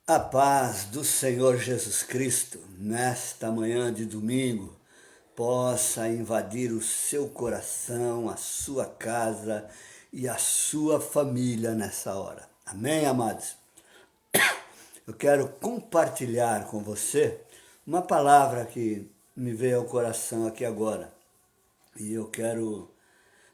A paz do Senhor Jesus Cristo, nesta manhã de domingo, possa invadir o seu coração, a sua casa e a sua família nessa hora. Amém, amados? Eu quero compartilhar com você uma palavra que me veio ao coração aqui agora. E eu quero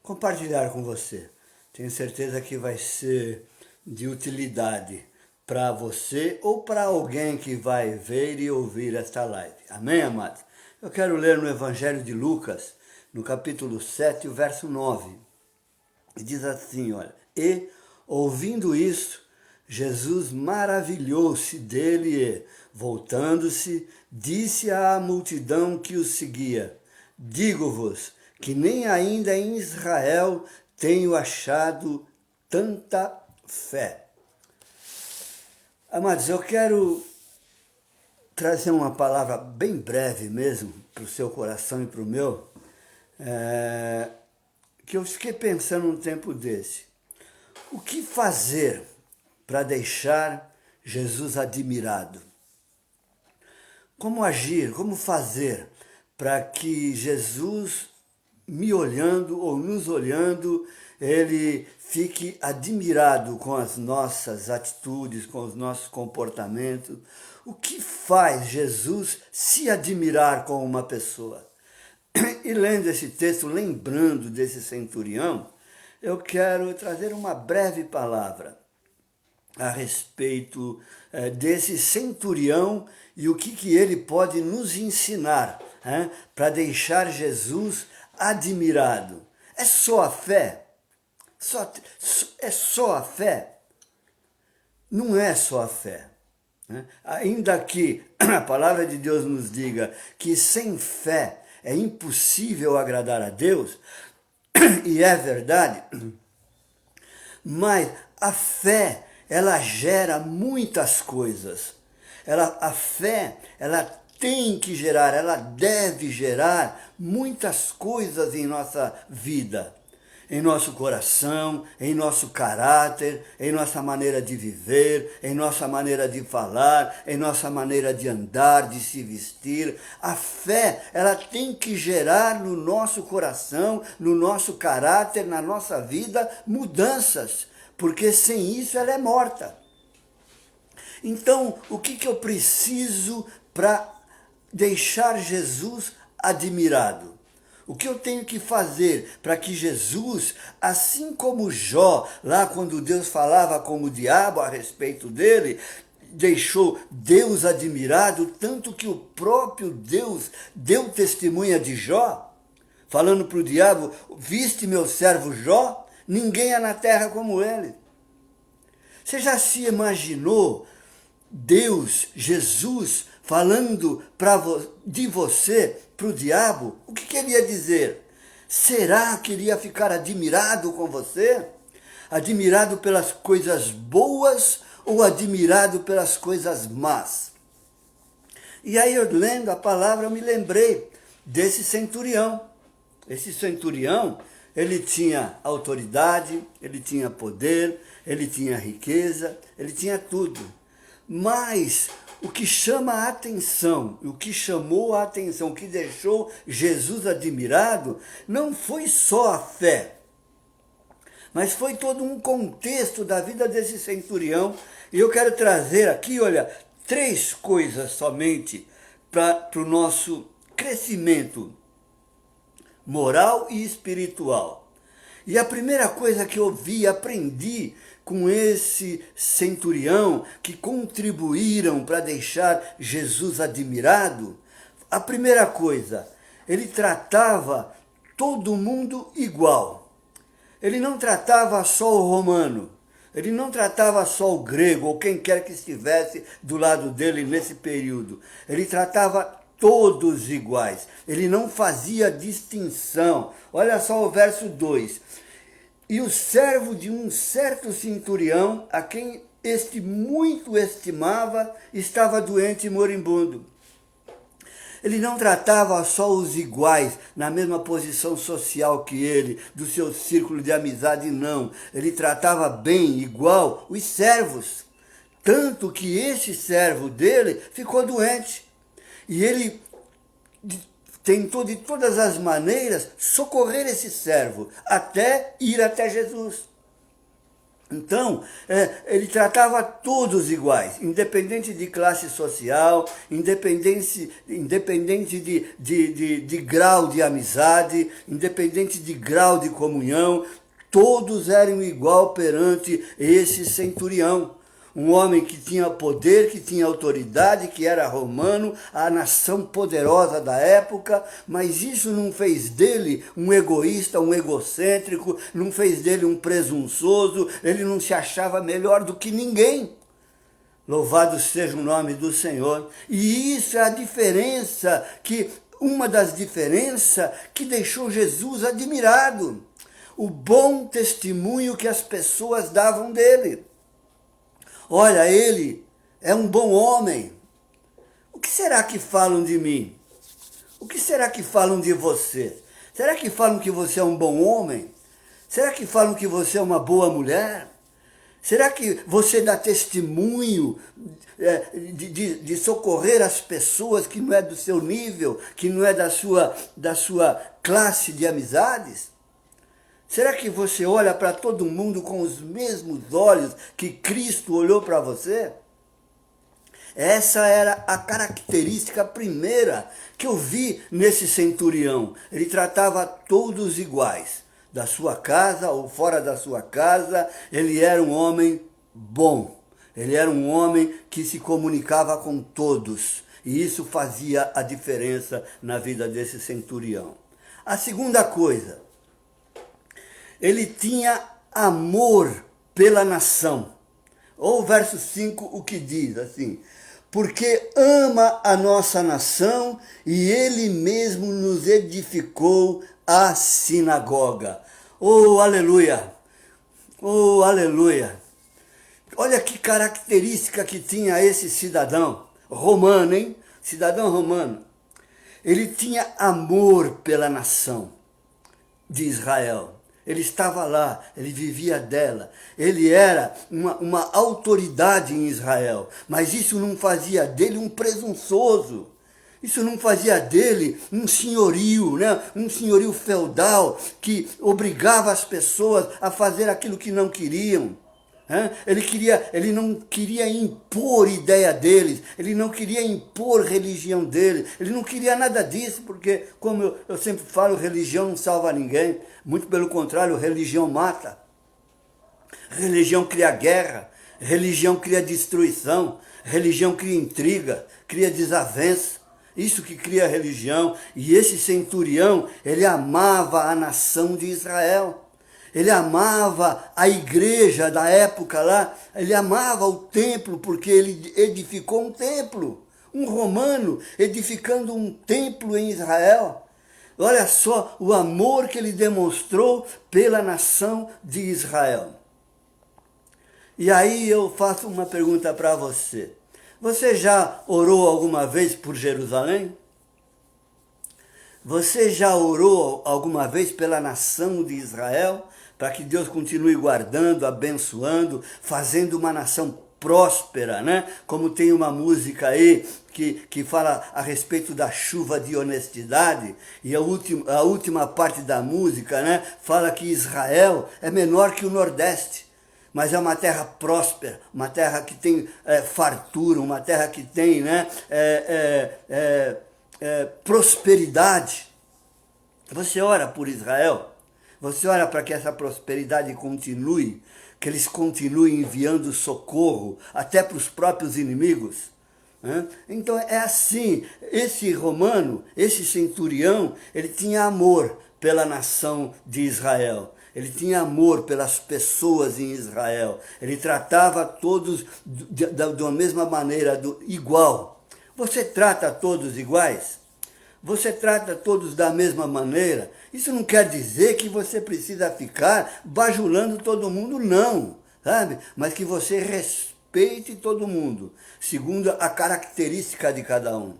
compartilhar com você. Tenho certeza que vai ser de utilidade para você ou para alguém que vai ver e ouvir esta live. Amém, amados? Eu quero ler no Evangelho de Lucas, no capítulo 7, o verso 9. E diz assim, olha: E, ouvindo isso, Jesus maravilhou-se dele e, voltando-se, disse à multidão que o seguia: Digo-vos que nem ainda em Israel tenho achado tanta fé. Amados, eu quero trazer uma palavra bem breve mesmo para o seu coração e para o meu, que eu fiquei pensando num tempo desse. O que fazer para deixar Jesus admirado? Como agir, como fazer para que Jesus, me olhando ou nos olhando, ele fique admirado com as nossas atitudes, com os nossos comportamentos? O que faz Jesus se admirar com uma pessoa? E lendo esse texto, lembrando desse centurião, eu quero trazer uma breve palavra a respeito desse centurião e o que ele pode nos ensinar para deixar Jesus admirado. É só a fé? É só a fé? Não é só a fé. Ainda que a palavra de Deus nos diga que sem fé é impossível agradar a Deus, e é verdade, mas a fé, ela gera muitas coisas. A fé, ela tem que gerar, ela deve gerar muitas coisas em nossa vida, em nosso coração, em nosso caráter, em nossa maneira de viver, em nossa maneira de falar, em nossa maneira de andar, de se vestir. A fé, ela tem que gerar no nosso coração, no nosso caráter, na nossa vida, mudanças, porque sem isso ela é morta. Então, o que eu preciso para deixar Jesus admirado? O que eu tenho que fazer para que Jesus, assim como Jó, lá quando Deus falava com o diabo a respeito dele, deixou Deus admirado, tanto que o próprio Deus deu testemunha de Jó, falando para o diabo: viste meu servo Jó? Ninguém é na terra como ele. Você já se imaginou Deus, Jesus, falando de você para o diabo? O que ele ia dizer? Será que ele ia ficar admirado com você? Admirado pelas coisas boas ou admirado pelas coisas más? E aí, eu lendo a palavra, eu me lembrei desse centurião. Esse centurião, ele tinha autoridade, ele tinha poder, ele tinha riqueza, ele tinha tudo. Mas o que chama a atenção, o que chamou a atenção, o que deixou Jesus admirado, não foi só a fé, mas foi todo um contexto da vida desse centurião. E eu quero trazer aqui, olha, 3 coisas somente para o nosso crescimento moral e espiritual. E a primeira coisa que eu vi e aprendi com esse centurião, que contribuíram para deixar Jesus admirado, a primeira coisa, ele tratava todo mundo igual. Ele não tratava só o romano, ele não tratava só o grego, ou quem quer que estivesse do lado dele nesse período. Ele tratava todos iguais, ele não fazia distinção. Olha só o verso 2. E o servo de um certo centurião, a quem este muito estimava, estava doente e moribundo. Ele não tratava só os iguais, na mesma posição social que ele, do seu círculo de amizade, não. Ele tratava bem, igual, os servos. Tanto que esse servo dele ficou doente. E ele tentou de todas as maneiras socorrer esse servo, até ir até Jesus. Então, ele tratava todos iguais, independente de classe social, independente de grau de amizade, independente de grau de comunhão, todos eram igual perante esse centurião. Um homem que tinha poder, que tinha autoridade, que era romano, a nação poderosa da época, mas isso não fez dele um egoísta, um egocêntrico, não fez dele um presunçoso, ele não se achava melhor do que ninguém. Louvado seja o nome do Senhor. E isso é a diferença, uma das diferenças que deixou Jesus admirado. O bom testemunho que as pessoas davam dele. Olha, ele é um bom homem. O que será que falam de mim? O que será que falam de você? Será que falam que você é um bom homem? Será que falam que você é uma boa mulher? Será que você dá testemunho de socorrer as pessoas que não é do seu nível, que não é da sua classe de amizades? Será que você olha para todo mundo com os mesmos olhos que Cristo olhou para você? Essa era a característica primeira que eu vi nesse centurião. Ele tratava todos iguais. Da sua casa ou fora da sua casa, ele era um homem bom. Ele era um homem que se comunicava com todos. E isso fazia a diferença na vida desse centurião. A segunda coisa, ele tinha amor pela nação. Ou o verso 5, o que diz assim: porque ama a nossa nação e ele mesmo nos edificou a sinagoga. Oh, aleluia! Oh, aleluia! Olha que característica que tinha esse cidadão romano, hein? Cidadão romano. Ele tinha amor pela nação de Israel. Ele estava lá, ele vivia dela, ele era uma autoridade em Israel, mas isso não fazia dele um presunçoso, isso não fazia dele um senhorio, né? Um senhorio feudal que obrigava as pessoas a fazer aquilo que não queriam. Ele não queria impor ideia deles, ele não queria impor religião deles, ele não queria nada disso, porque, como eu sempre falo, religião não salva ninguém, muito pelo contrário, religião mata, religião cria guerra, religião cria destruição, religião cria intriga, cria desavença, isso que cria religião. E esse centurião, ele amava a nação de Israel. Ele amava a igreja da época lá, ele amava o templo, porque ele edificou um templo. Um romano edificando um templo em Israel. Olha só o amor que ele demonstrou pela nação de Israel. E aí eu faço uma pergunta para você. Você já orou alguma vez por Jerusalém? Você já orou alguma vez pela nação de Israel? Para que Deus continue guardando, abençoando, fazendo uma nação próspera, né? Como tem uma música aí que fala a respeito da chuva de honestidade, e a última parte da música, né, fala que Israel é menor que o Nordeste, mas é uma terra próspera, uma terra que tem fartura, uma terra que tem, né, prosperidade. Você ora por Israel? Você ora para que essa prosperidade continue, que eles continuem enviando socorro até para os próprios inimigos? Então é assim, esse romano, esse centurião, ele tinha amor pela nação de Israel. Ele tinha amor pelas pessoas em Israel. Ele tratava todos da mesma maneira, igual. Você trata todos iguais? Você trata todos da mesma maneira? Isso não quer dizer que você precisa ficar bajulando todo mundo, não, sabe? Mas que você respeite todo mundo, segundo a característica de cada um.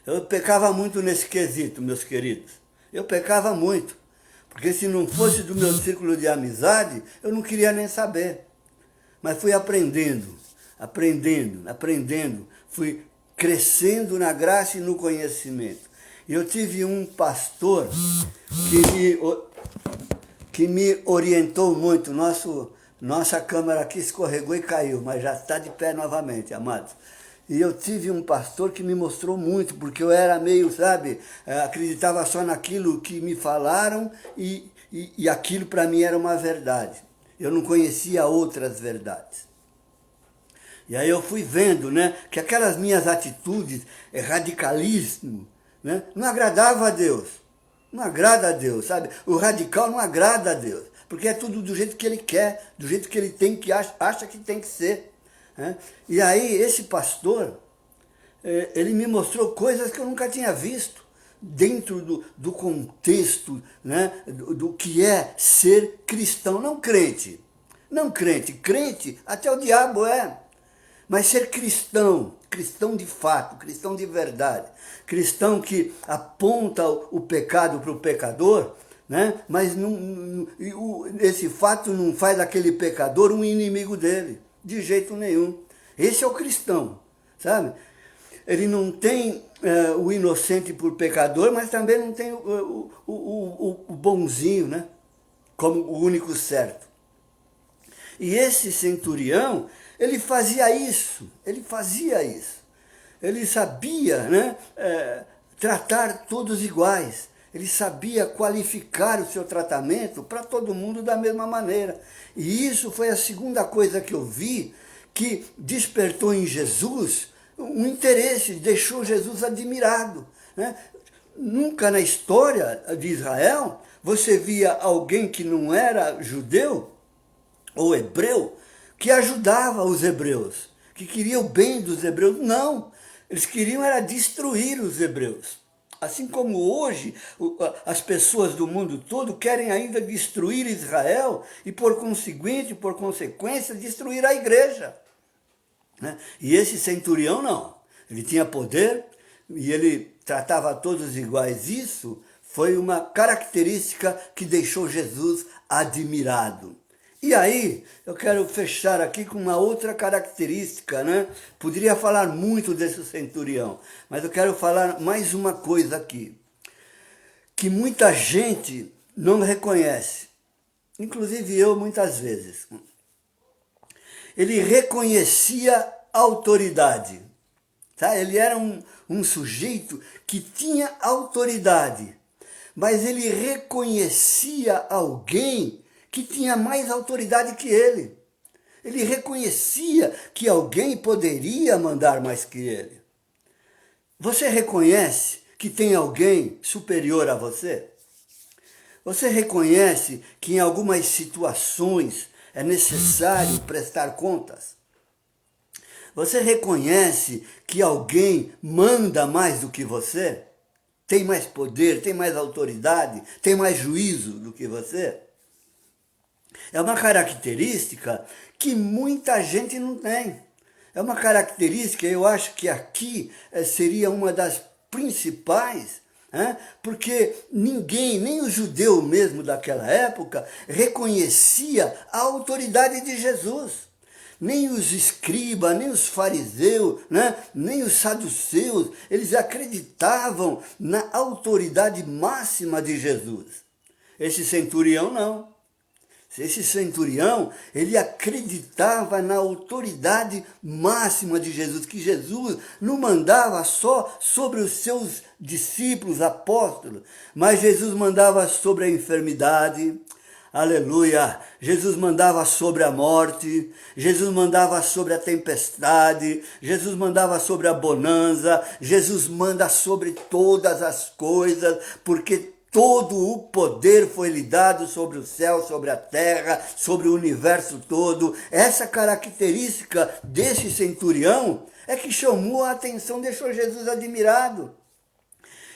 Eu pecava muito nesse quesito, meus queridos. Eu pecava muito, porque se não fosse do meu círculo de amizade, eu não queria nem saber. mas fui aprendendo, fui crescendo na graça e no conhecimento. E eu tive um pastor que me orientou muito. Nossa câmera aqui escorregou e caiu, mas já está de pé novamente, amados. E eu tive um pastor que me mostrou muito, porque eu era meio, sabe, acreditava só naquilo que me falaram e aquilo para mim era uma verdade. Eu não conhecia outras verdades. E aí eu fui vendo, né, que aquelas minhas atitudes, radicalismo, né, não agradava a Deus. Não agrada a Deus, sabe? O radical não agrada a Deus, porque é tudo do jeito que ele quer, do jeito que ele tem, que acha que tem que ser. Né? E aí esse pastor, ele me mostrou coisas que eu nunca tinha visto dentro do contexto, né, do que é ser cristão, não crente. Não crente, crente até o diabo é. Mas ser cristão, cristão de fato, cristão de verdade, cristão que aponta o pecado para o pecador, né? Mas esse fato não faz daquele pecador um inimigo dele, de jeito nenhum. Esse é o cristão, sabe? Ele não tem o inocente por pecador, mas também não tem o bonzinho, né? Como o único certo. E esse centurião, ele fazia isso. Ele sabia, né, tratar todos iguais. Ele sabia qualificar o seu tratamento para todo mundo da mesma maneira. E isso foi a segunda coisa que eu vi que despertou em Jesus um interesse, deixou Jesus admirado. Né? Nunca na história de Israel você via alguém que não era judeu ou hebreu, que ajudava os hebreus, que queria o bem dos hebreus. Não, eles queriam era destruir os hebreus. Assim como hoje as pessoas do mundo todo querem ainda destruir Israel e por consequência, destruir a igreja. Né? E esse centurião não, ele tinha poder e ele tratava todos iguais. Isso foi uma característica que deixou Jesus admirado. E aí, eu quero fechar aqui com uma outra característica, né? Poderia falar muito desse centurião, mas eu quero falar mais uma coisa aqui, que muita gente não reconhece, inclusive eu muitas vezes. Ele reconhecia a autoridade, tá? Ele era um sujeito que tinha autoridade, mas ele reconhecia alguém que tinha mais autoridade que ele. Ele reconhecia que alguém poderia mandar mais que ele. Você reconhece que tem alguém superior a você? Você reconhece que em algumas situações é necessário prestar contas? Você reconhece que alguém manda mais do que você? Tem mais poder, tem mais autoridade, tem mais juízo do que você? É uma característica que muita gente não tem. É uma característica, eu acho que aqui seria uma das principais, porque ninguém, nem o judeu mesmo daquela época, reconhecia a autoridade de Jesus. Nem os escribas, nem os fariseus, nem os saduceus, eles acreditavam na autoridade máxima de Jesus. Esse centurião não. Esse centurião, ele acreditava na autoridade máxima de Jesus, que Jesus não mandava só sobre os seus discípulos, apóstolos, mas Jesus mandava sobre a enfermidade, aleluia, Jesus mandava sobre a morte, Jesus mandava sobre a tempestade, Jesus mandava sobre a bonança, Jesus manda sobre todas as coisas, porque todo o poder foi lhe dado sobre o céu, sobre a terra, sobre o universo todo. Essa característica desse centurião é que chamou a atenção, deixou Jesus admirado.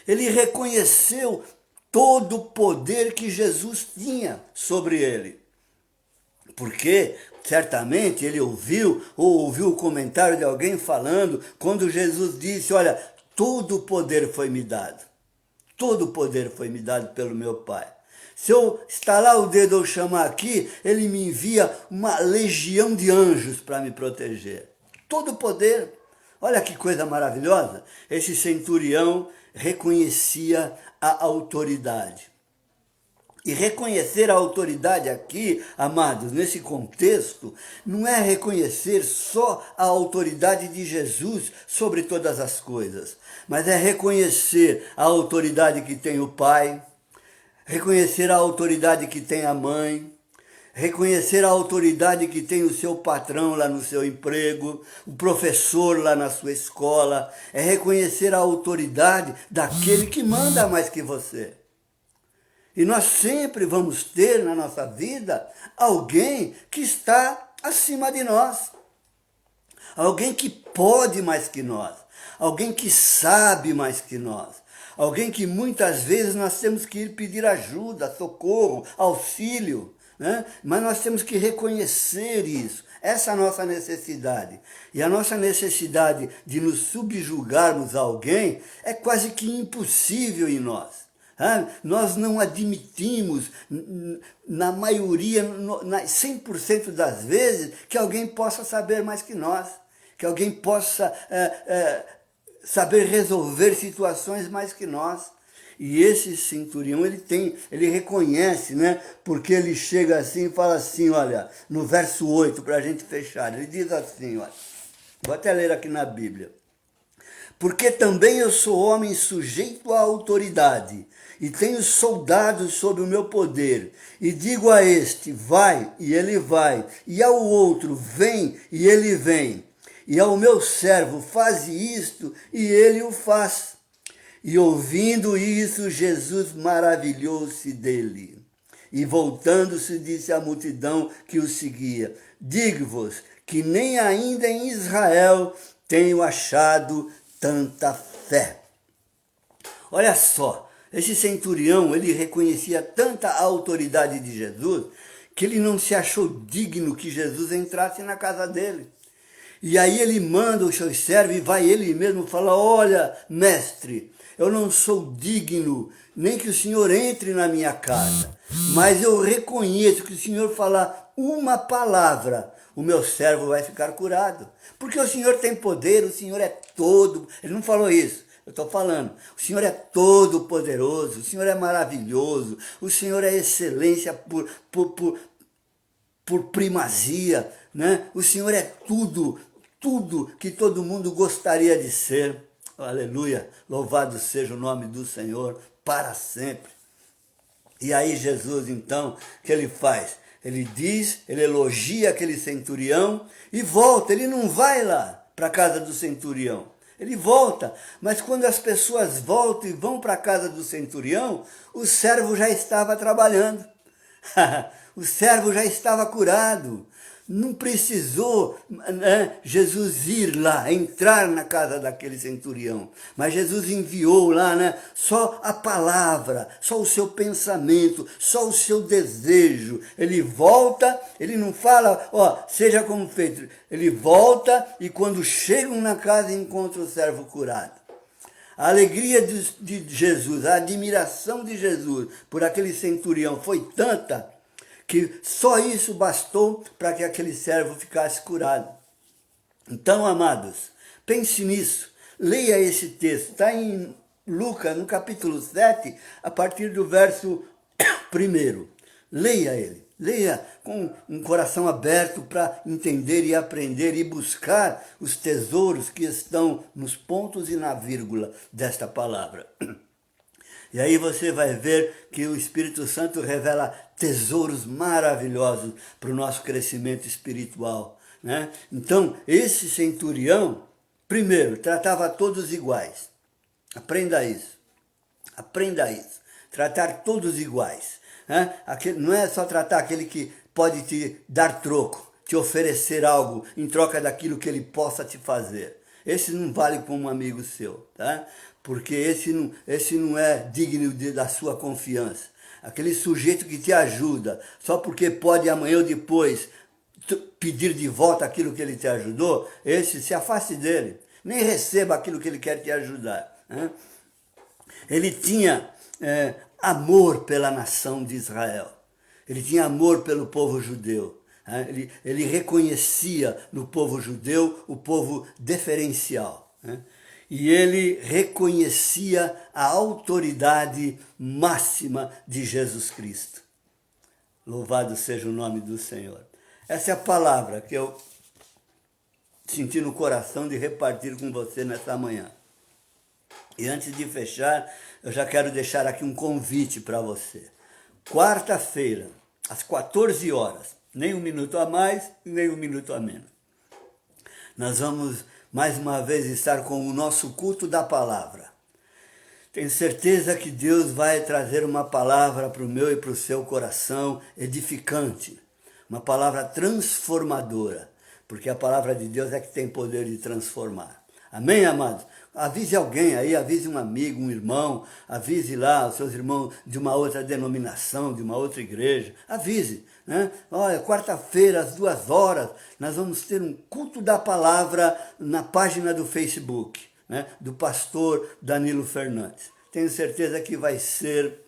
Ele reconheceu todo o poder que Jesus tinha sobre ele. Porque certamente ele ouviu o comentário de alguém falando, quando Jesus disse, olha, todo o poder foi me dado. Todo o poder foi me dado pelo meu Pai. Se eu estalar o dedo ou chamar aqui, ele me envia uma legião de anjos para me proteger. Todo o poder. Olha que coisa maravilhosa. Esse centurião reconhecia a autoridade. E reconhecer a autoridade aqui, amados, nesse contexto, não é reconhecer só a autoridade de Jesus sobre todas as coisas, mas é reconhecer a autoridade que tem o pai, reconhecer a autoridade que tem a mãe, reconhecer a autoridade que tem o seu patrão lá no seu emprego, o professor lá na sua escola, é reconhecer a autoridade daquele que manda mais que você. E nós sempre vamos ter na nossa vida alguém que está acima de nós. Alguém que pode mais que nós. Alguém que sabe mais que nós. Alguém que muitas vezes nós temos que ir pedir ajuda, socorro, auxílio, né? Mas nós temos que reconhecer isso. Essa é a nossa necessidade. E a nossa necessidade de nos subjugarmos a alguém é quase que impossível em nós. Nós não admitimos, na maioria, 100% das vezes, que alguém possa saber mais que nós, que alguém possa saber resolver situações mais que nós. E esse centurião, ele reconhece, né? Porque ele chega assim e fala assim, olha, no verso 8, para a gente fechar, ele diz assim, olha, vou até ler aqui na Bíblia. Porque também eu sou homem sujeito à autoridade, e tenho soldados sob o meu poder, e digo a este, vai, e ele vai, e ao outro, vem, e ele vem, e ao meu servo, faze isto, e ele o faz. E ouvindo isso, Jesus maravilhou-se dele, e voltando-se disse à multidão que o seguia, digo-vos que nem ainda em Israel tenho achado tanta fé. Olha só, esse centurião, ele reconhecia tanta autoridade de Jesus, que ele não se achou digno que Jesus entrasse na casa dele. E aí ele manda os seus servos e vai ele mesmo falar, olha, mestre, eu não sou digno nem que o Senhor entre na minha casa, mas eu reconheço que o Senhor falar uma palavra, o meu servo vai ficar curado. Porque o Senhor tem poder, o Senhor é todo. Ele não falou isso, eu estou falando. O Senhor é todo poderoso, o Senhor é maravilhoso, o Senhor é excelência por primazia, né? O Senhor é tudo que todo mundo gostaria de ser. Aleluia, louvado seja o nome do Senhor para sempre. E aí Jesus, então, o que ele faz? Ele diz, ele elogia aquele centurião e volta, ele não vai lá para a casa do centurião. Ele volta, mas quando as pessoas voltam e vão para a casa do centurião, o servo já estava trabalhando. O servo já estava curado. Não precisou, né, Jesus ir lá, entrar na casa daquele centurião. Mas Jesus enviou lá, né, só a palavra, só o seu pensamento, só o seu desejo. Ele volta, ele não fala, ó, seja como feito. Ele volta e quando chegam na casa encontra o servo curado. A alegria de Jesus, a admiração de Jesus por aquele centurião foi tanta que só isso bastou para que aquele servo ficasse curado. Então, amados, pense nisso, leia esse texto, está em Lucas, no capítulo 7, a partir do verso 1. Leia ele, leia com um coração aberto para entender e aprender e buscar os tesouros que estão nos pontos e na vírgula desta palavra. E aí você vai ver que o Espírito Santo revela tesouros maravilhosos para o nosso crescimento espiritual, né? Então, esse centurião, primeiro, tratava todos iguais. Aprenda isso. Aprenda isso. Tratar todos iguais. Né? Não é só tratar aquele que pode te dar troco, te oferecer algo em troca daquilo que ele possa te fazer. Esse não vale como um amigo seu, tá? Porque esse não é digno da sua confiança. Aquele sujeito que te ajuda, só porque pode amanhã ou depois pedir de volta aquilo que ele te ajudou, esse se afaste dele. Nem receba aquilo que ele quer te ajudar, né? Ele tinha amor pela nação de Israel. Ele tinha amor pelo povo judeu. Ele reconhecia no povo judeu o povo diferencial. E ele reconhecia a autoridade máxima de Jesus Cristo. Louvado seja o nome do Senhor. Essa é a palavra que eu senti no coração de repartir com você nessa manhã. E antes de fechar, eu já quero deixar aqui um convite para você. Quarta-feira, às 14 horas, nem um minuto a mais, nem um minuto a menos. Nós vamos mais uma vez estar com o nosso culto da palavra. Tenho certeza que Deus vai trazer uma palavra para o meu e para o seu coração edificante, uma palavra transformadora, porque a palavra de Deus é que tem poder de transformar. Amém, amados? Avise alguém aí, avise um amigo, um irmão, avise lá os seus irmãos de uma outra denominação, de uma outra igreja, avise, né? Olha, quarta-feira, às 2 horas, nós vamos ter um culto da palavra na página do Facebook, né? Do pastor Danilo Fernandes. Tenho certeza que vai ser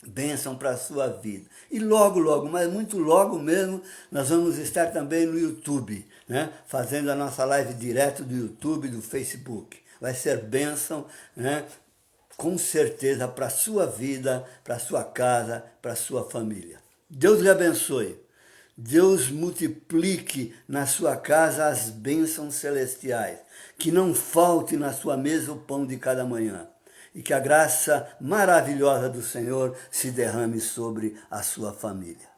bênção para a sua vida. E logo, logo, mas muito logo mesmo, nós vamos estar também no YouTube, né? Fazendo a nossa live direto do YouTube, do Facebook. Vai ser bênção, né? Com certeza, para a sua vida, para a sua casa, para a sua família. Deus lhe abençoe. Deus multiplique na sua casa as bênçãos celestiais. Que não falte na sua mesa o pão de cada manhã. E que a graça maravilhosa do Senhor se derrame sobre a sua família.